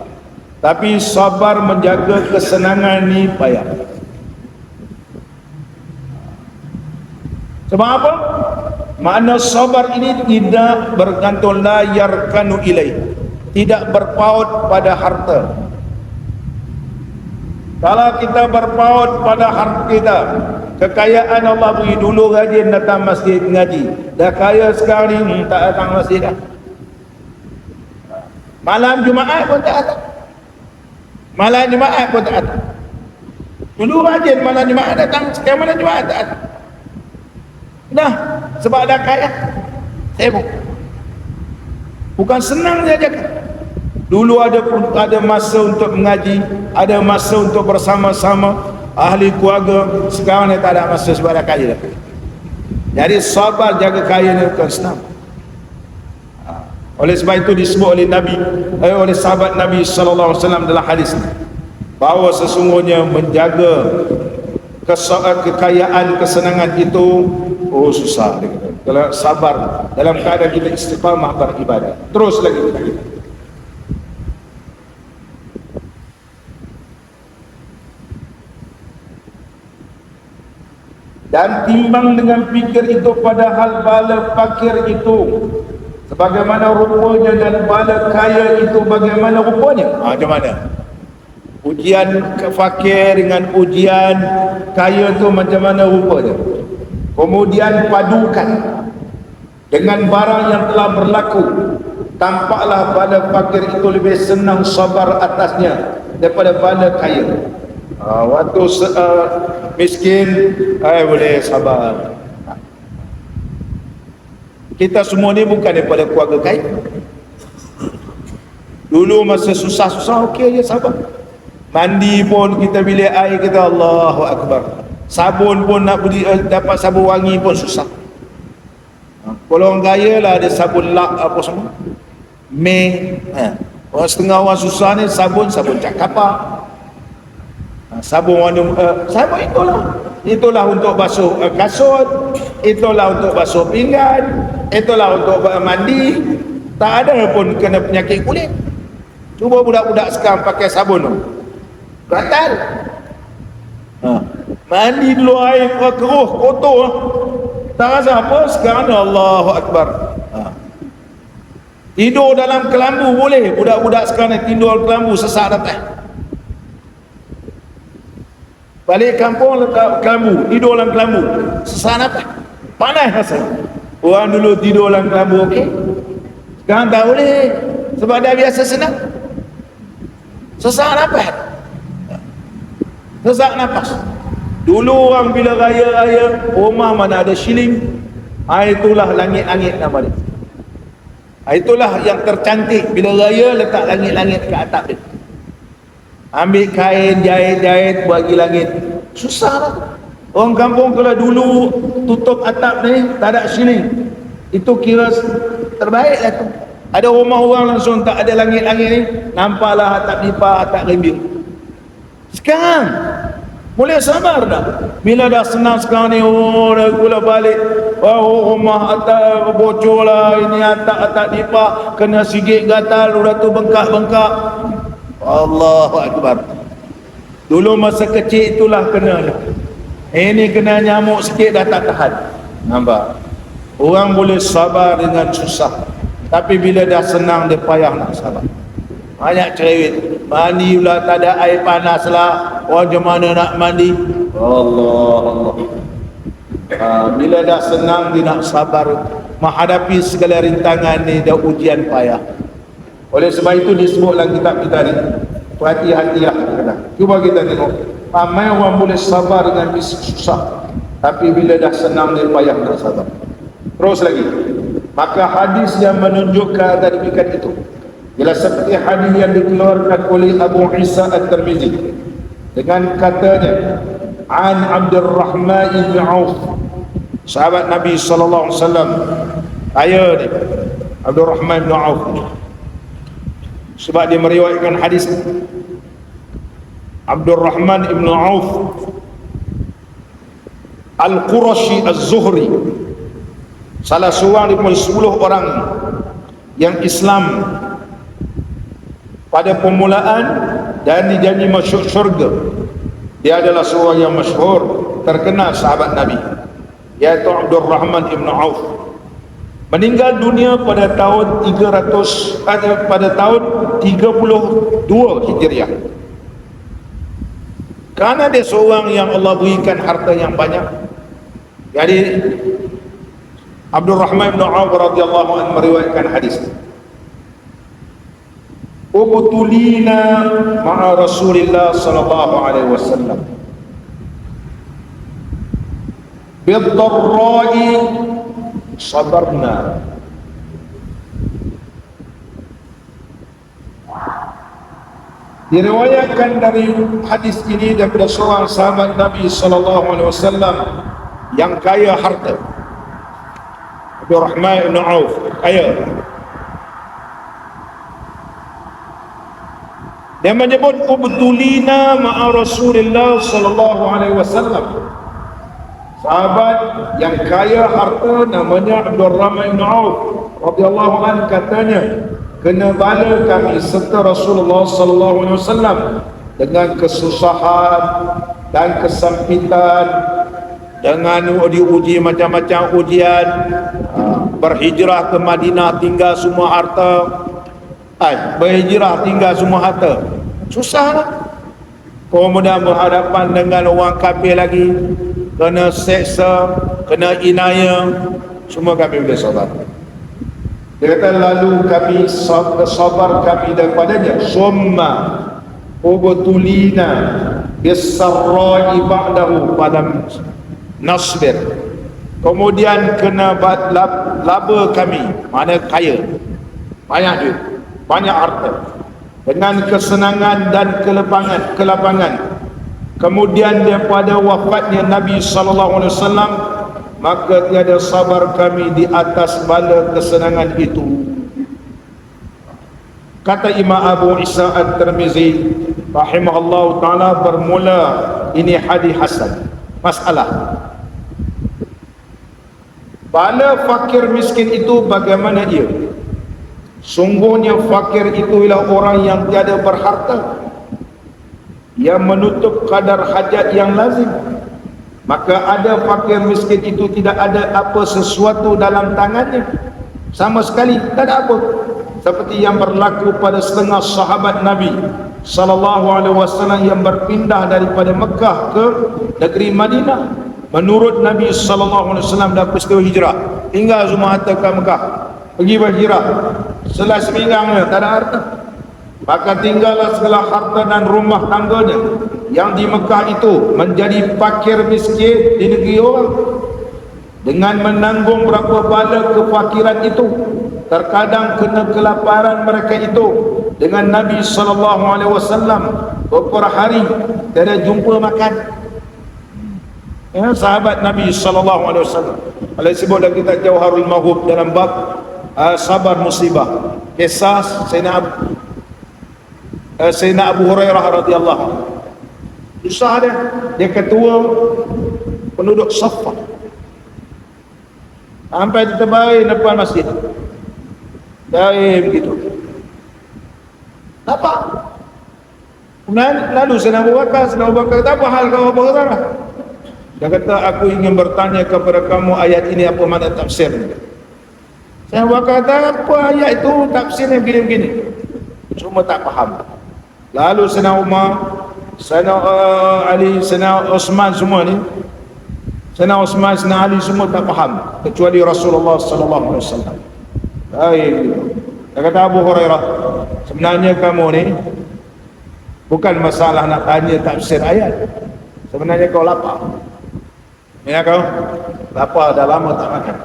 tapi sabar menjaga kesenangan ni payah. Sebab apa? Makna sabar ini tidak bergantung, la yarkanu ilaih, tidak berpaut pada harta. Kalau kita berpaut pada harta kita, kekayaan Allah beri, dulu rajin datang masjid ngaji, dah kaya sekarang ni tak datang masjid dah. Malam Jumaat pun tak datang. Malam Jumaat pun tak datang. Dulu rajin malam Jumaat datang, sekarang malam Jumaat tak datang. Dah, sebab dah kaya, sibuk. Bukan senang saja kan. Dulu ada masa untuk mengaji, ada masa untuk bersama-sama ahli keluarga. Sekarang ni tak ada masa sebab dah kaya dah. Jadi sabar jaga kaya ni bukan senang. Oleh sebab itu disebut oleh Nabi, oleh sahabat Nabi sallallahu alaihi wasallam dalam hadis ni, bahawa sesungguhnya menjaga kekayaan, kesenangan itu susah. Kalau sabar dalam keadaan kita istiqamah beribadah. Terus lagi kita. Dan timbang dengan fikir itu padahal bala fakir itu sebagaimana rupanya dan bala kaya itu bagaimana rupanya. Macam mana? Ujian fakir dengan ujian kaya itu macam mana rupanya? Kemudian padukan dengan barang yang telah berlaku, tampaklah bala fakir itu lebih senang sabar atasnya daripada bala kaya. Waktu miskin, boleh sabar. Kita semua ni bukan daripada keluarga kaya. Dulu masa susah-susah, okey je sabar. Mandi pun kita bilik air, kita Allahu Akbar. Sabun pun nak beli, dapat sabun wangi pun susah. Kalau orang kaya lah ada sabun lak apa semua. Orang setengah orang susah ni sabun cak kapak. Sabun warna sabun itulah untuk basuh kasut, itulah untuk basuh pinggan, itulah untuk mandi. Tak ada pun kena penyakit kulit. Cuba budak-budak sekarang pakai sabun tu, gatal. Mandi dulu air keruh kotor, tak rasa apa. Sekarang ni Allahu Akbar. Tidur dalam kelambu boleh. Budak-budak sekarang ni tidur dalam kelambu, sesak datang. Balik kampung letak kelambu, tidur dalam kelambu, sesak nafas, panas rasanya. Orang dulu tidur dalam kelambu okey, sekarang tak boleh sebab dah biasa senang. Sesak nafas, sesak nafas. Dulu orang bila raya-raya rumah mana ada shilling, itulah langit-langit nama dia. Itulah yang tercantik bila raya, letak langit-langit ke atap dia. Ambil kain, jahit-jahit, bagi langit. Susah lah. Orang kampung kalau dulu tutup atap ni, tak ada shilling, itu kira terbaik lah tu. Ada rumah orang langsung tak ada langit-langit ni, nampaklah atap nipah, atap rembir. Sekarang Boleh sabar dah. Bila dah senang sekarang ni, dah gula balik, rumah atas bocor lah, ini atak nipah, kena sigit gatal, udah tu bengkak-bengkak. Allahu Akbar. Dulu masa kecil itulah kena dah. Ini kena nyamuk sikit dah tak tahan. Nampak? Orang boleh sabar dengan susah, tapi bila dah senang dia payah nak sabar. Banyak cerewet, mandi pula tak ada air panas lah, macam mana nak mandi? Allah. Bila dah senang dia nak sabar menghadapi segala rintangan ni, dah ujian payah. Oleh sebab itu disebut dalam kitab kita ni, hati-hatilah. Cuba kita tengok, ramai orang boleh sabar dengan susah, tapi bila dah senang dia payah nak sabar. Terus lagi, maka hadis yang menunjukkan demikian itu ialah seperti hadis yang dikeluarkan oleh Abu Isa At-Tirmizi dengan katanya, an Abdurrahman ibn Auf, sahabat Nabi sallallahu alaihi wasallam, kaya ni Abdurrahman ibn Auf, sebab dia meriwayatkan hadis. Abdurrahman ibn Auf Al-Qurashi Az-Zuhri, salah seorang daripada 10 orang yang Islam pada permulaan dan dijanji masuk syurga. Dia adalah seorang yang masyhur, terkenal sahabat Nabi, iaitu Abdurrahman ibn Auf. Meninggal dunia pada tahun 32 Hijriah. Karena dia seorang yang Allah berikan harta yang banyak, jadi Abdurrahman ibn Auf radhiyallahu anhu meriwayatkan hadis, ubtulina ma'a Rasulillah sallallahu alaihi wasallam bid-dharra'i sabarna. Diriwayatkan dari hadis ini daripada seorang sahabat Nabi sallallahu alaihi wasallam yang kaya harta, Abdurrahman ibn Auf, kaya. Dia menyebut ubtulina ma'a Rasulillah sallallahu alaihi wasallam. Sahabat yang kaya harta namanya Abdurrahman ibn Auf radhiyallahu anhu katanya, kena bala kami serta Rasulullah sallallahu alaihi wasallam dengan kesusahan dan kesempitan, dengan diuji macam-macam ujian, berhijrah ke Madinah tinggal semua harta, berhijrah tinggal semua harta, susahlah. Kemudian berhadapan dengan orang kafir lagi, kena seksa, kena inaya, semua kami boleh sabar. Dia kata lalu kami sabar kami daripadanya, summa ubtulina bis-sarra'i ba'dahu, pada nasbir, kemudian kena laba kami, mana kaya, banyak duit, banyak harta, dengan kesenangan dan kelapangan. Kemudian daripada wafatnya Nabi sallallahu alaihi wasallam, maka tiada sabar kami di atas bala kesenangan itu. Kata Imam Abu Isa At-Tirmizi rahimahullah ta'ala, bermula ini hadis hasan. Masalah, bala fakir miskin itu bagaimana ia? Sungguhnya fakir itu ialah orang yang tiada berharta, yang menutup kadar hajat yang lazim. Maka ada fakir miskin itu tidak ada apa sesuatu dalam tangannya sama sekali, tak ada apa, seperti yang berlaku pada setengah sahabat Nabi sallallahu alaihi wasallam yang berpindah daripada Mekah ke negeri Madinah. Menurut Nabi sallallahu alaihi wasallam dah peristiwa hijrah, tinggal semua harta ke Mekah, pergi berhijrah, setelah seminggu tak ada harta, maka tinggallah segala harta dan rumah tangganya yang di Mekah itu menjadi fakir miskin di negeri orang, dengan menanggung berapa bala kefakiran itu. Terkadang kena kelaparan mereka itu dengan Nabi sallallahu alaihi wasallam beberapa hari tidak jumpa makan. Ya, sahabat Nabi sallallahu alaihi wasallam, oleh sebab dalam kitab Jauharul Mahub dalam bab sabar musibah, kisah Sayyidina Abu Hurairah radhiyallahu anhu. Susah dia. Dia ketua penduduk Saffah. Sampai terbaik depan masjid. Dari begitu. Apa? Kemudian lalu Sayyidina Abu Bakar kata, apa hal kau Abu Hurairah? Dia kata, aku ingin bertanya kepada kamu ayat ini apa makna tafsirnya. Sayyidina Abu Bakar kata, apa ayat itu tafsirnya begini-begini. Semua tak faham. Lalu Sayyidina Umar, Sayyidina Ali, Sayyidina Osman semua ni, Sayyidina Osman, Sayyidina Ali semua tak faham kecuali Rasulullah sallallahu alaihi wasallam. Baik. Dia kata Abu Hurairah, sebenarnya kamu ni bukan masalah nak tanya tafsir ayat. Sebenarnya kau lapar. Ya kau lapar, dah lama tak makan.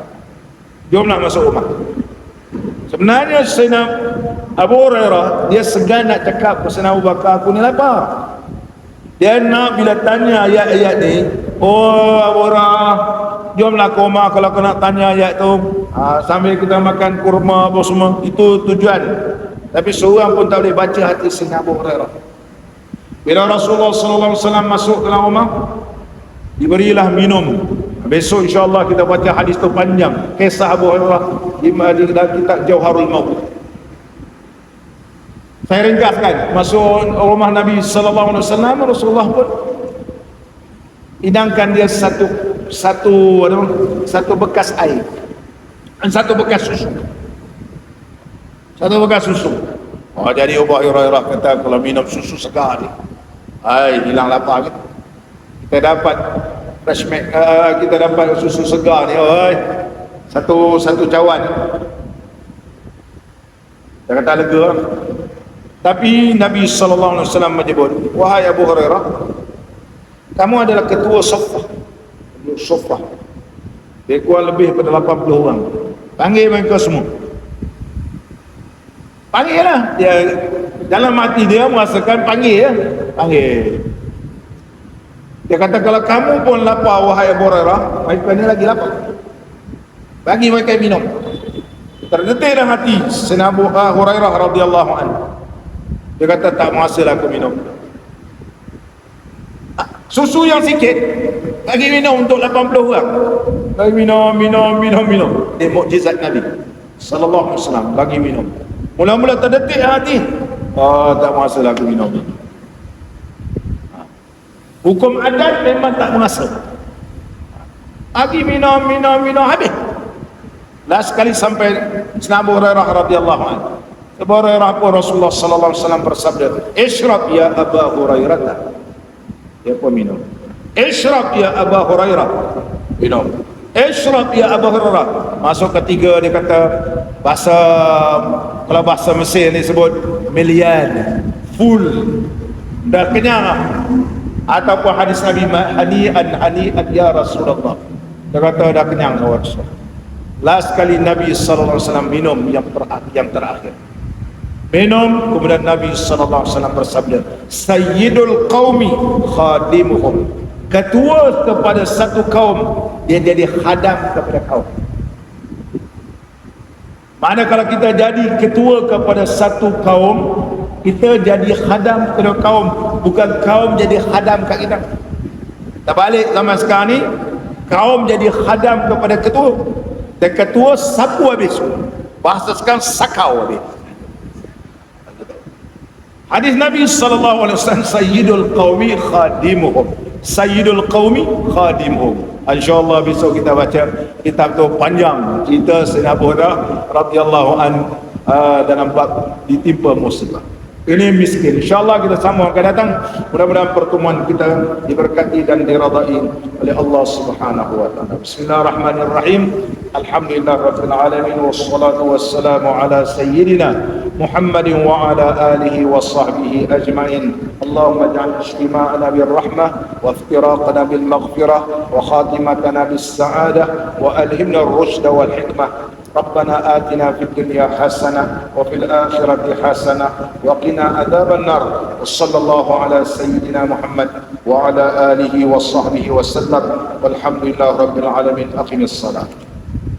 Jom nak masuk rumah. Sebenarnya Sayyidina Abu Hurairah dia segan nak cakap ke Sayyidina Abu Bakar, aku ni lapar. Dia nak bila tanya ayat-ayat ni, oh Abu Hurairah, jomlah ke rumah kalau kau nak tanya ayat tu, sambil kita makan kurma apa semua, itu tujuan. Tapi seorang pun tak boleh baca hati Sayyidina Abu Hurairah. Bila Rasulullah sallallahu alaihi wasallam masuk dalam rumah, diberilah minum. Besok insya-Allah kita baca hadis tu panjang, kisah Abu Hurairah di dalam kitab Jauharul Maut. Saya ringkaskan, masuk rumah Nabi sallallahu alaihi wasallam, Rasulullah pun hidangkan dia satu bekas air dan satu bekas susu. Oh, jadi Abu Hurairah kata kalau minum susu segar ni, hilang lapar kita. Kita dapat flashback, kita dapat susu segar ni, satu cawan. Dia kata lega. Tapi Nabi sallallahu alaihi wasallam menyebut, wahai Abu Hurairah, kamu adalah ketua Saffah. Dia kuat lebih daripada 80 orang. Panggil mereka semua. Panggil lah. Dia dalam hati dia merasakan panggil. Dia kata kalau kamu pun lapar wahai Abu Hurairah, mereka ni lagi lapar. Bagi mereka minum. Terdetik dalam hati Sayyidina Abu Hurairah radhiyallahu anhu. Dia kata tak merasalah aku minum. Susu yang sikit bagi minum untuk 80 orang. Bagi minum. Dia mukjizat Nabi sallallahu alaihi wasallam, bagi minum. Mula-mula terdetik hati, tak merasalah aku minum. Hukum adat memang tak merasa. Bagi minum habis. Last sekali sampai Sayyidina Abu Hurairah radhiyallahu anhu. Abu Hurairah pun Rasulullah sallallahu alaihi wasallam bersabda, "Ishrab ya Abu Hurairah." Dia pun minum. "Ishrab ya Abu Hurairah." Minum. "Ishrab ya Abu Hurairah." Masuk ketiga dia kata kalau bahasa Mesir ni sebut milian, full, dah kenyang. Ataupun hadis Nabi, hani'an ya Rasulullah. Dia kata dah kenyang ya Rasulullah. Last kali Nabi sallallahu alaihi wasallam minum yang terakhir. Minum, kemudian Nabi sallallahu alaihi wasallam bersabda, "Sayyidul qaumi khadimuhum." Ketua kepada satu kaum, dia jadi khadam kepada kaum. Mana kalau kita jadi ketua kepada satu kaum, kita jadi khadam kepada kaum, bukan kaum jadi khadam kat kita. Kita balik zaman sekarang ni, kaum jadi khadam kepada ketua, dan ketua sapu habis. Bahasa sekarang sakau habis. Hadis Nabi sallallahu alaihi wasallam, sayyidul qaumi khadimuhum. Sayyidul qaumi khadimuhum. Insyaallah besok kita baca kitab tu panjang, cerita Sayyidina Abu Hurairah radhiyallahu anhu dalam bab ditimpa musibah. Ini miskin. InsyaAllah kita sama akan datang. Mudah-mudahan pertemuan kita diberkati dan diradai oleh Allah Subhanahu wa taala. Bismillahirrahmanirrahim. Alhamdulillah rabbil alamin, wassalatu wassalamu ala sayyidina Muhammadin wa ala alihi wa sahbihi ajma'in. Allahumma ij'al ijtima'ana bil rahmah wa iftiraqana bil maghfirah wa khatimatana bis sa'adah wa alhimna ar-rushda wal hikmah. ربنا آتنا في الدنيا حسنة وفي الآخرة حسنة وقنا عذاب النار وصلى الله على سيدنا محمد وعلى آله وصحبه وسلم والحمد لله رب العالمين. أقم الصلاة.